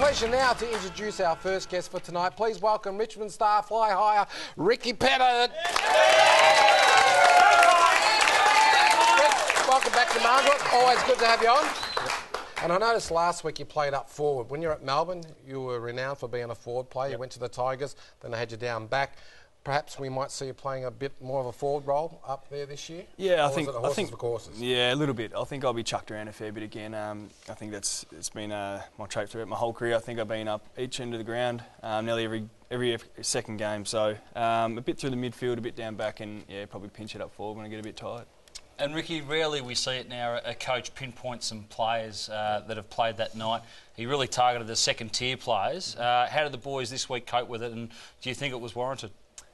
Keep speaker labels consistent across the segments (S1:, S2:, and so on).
S1: pleasure now to introduce our first guest for tonight. Please welcome Richmond star fly higher, Ricky Petterd. Rick, welcome back to Marngrook. Always good to have you on. And I noticed last week you played up forward. When you're at Melbourne, you were renowned for being a forward player. You went to the Tigers, then they had you down back. Perhaps we might see you playing a bit more of a forward role up there this year?
S2: Yeah,
S1: I think for courses? Yeah,
S2: a little bit. I think I'll be chucked around a fair bit again. I think it's been my trait throughout my whole career. I think I've been up each end of the ground nearly every second game. So a bit through the midfield, a bit down back, and yeah, probably pinch it up forward when I get a bit tired.
S3: And Ricky, rarely we see it now, a coach pinpoint some players that have played that night. He really targeted the second-tier players. How did the boys this week cope with it, and do you think it was warranted?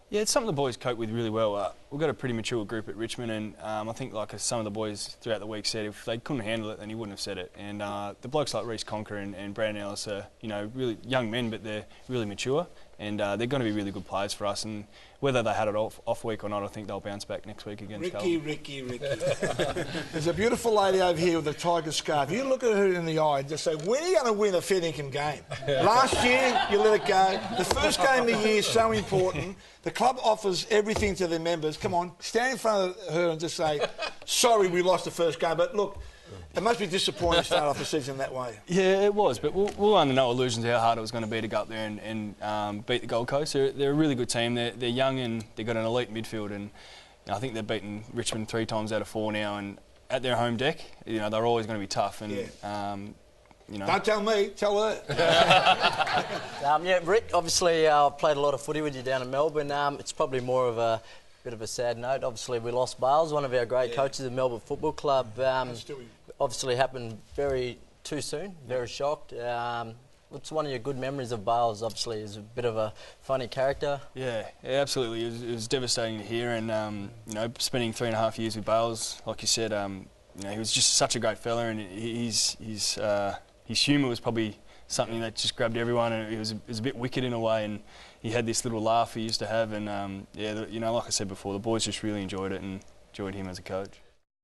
S2: Yeah, it's something the boys cope with really well. We've got a pretty mature group at Richmond, and I think, like some of the boys throughout the week said, if they couldn't handle it, then he wouldn't have said it. And the blokes like Reece Conker and Brandon Ellis are, really young men, but they're really mature, and they're going to be really good players for us. And whether they had it off week or not, I think they'll bounce back next week against Carlton.
S4: Ricky. There's a beautiful lady over here with a tiger scarf. You look at her in the eye and just say, when are you going to win a fair income game? Last year, you let it go. The first game of the year is so important. The club offers everything to their members. Come on, stand in front of her and just say, sorry, we lost the first game. But look, it must be disappointing to start off the season that way.
S2: Yeah, it was, but we're under no illusions how hard it was going to be to go up there and beat the Gold Coast. They're a really good team. They're young and they've got an elite midfield, and I think they've beaten Richmond 3 times out of 4 now. And at their home deck, they're always going to be tough. And
S4: don't tell me, tell her.
S5: Yeah, Rick, obviously I've played a lot of footy with you down in Melbourne. It's probably more of a bit of a sad note. Obviously we lost Bales, one of our great coaches at Melbourne Football Club. Obviously happened too soon, very shocked. What's one of your good memories of Bales? Obviously he's a bit of a funny character. Yeah, absolutely. It was devastating to hear, and spending 3.5 years with Bales, like you said, he was just such a great fella, and his humour was probably something that just grabbed everyone, and it was a bit wicked in a way, and he had this little laugh he used to have, and like I said before, the boys just really enjoyed it and enjoyed him as a coach.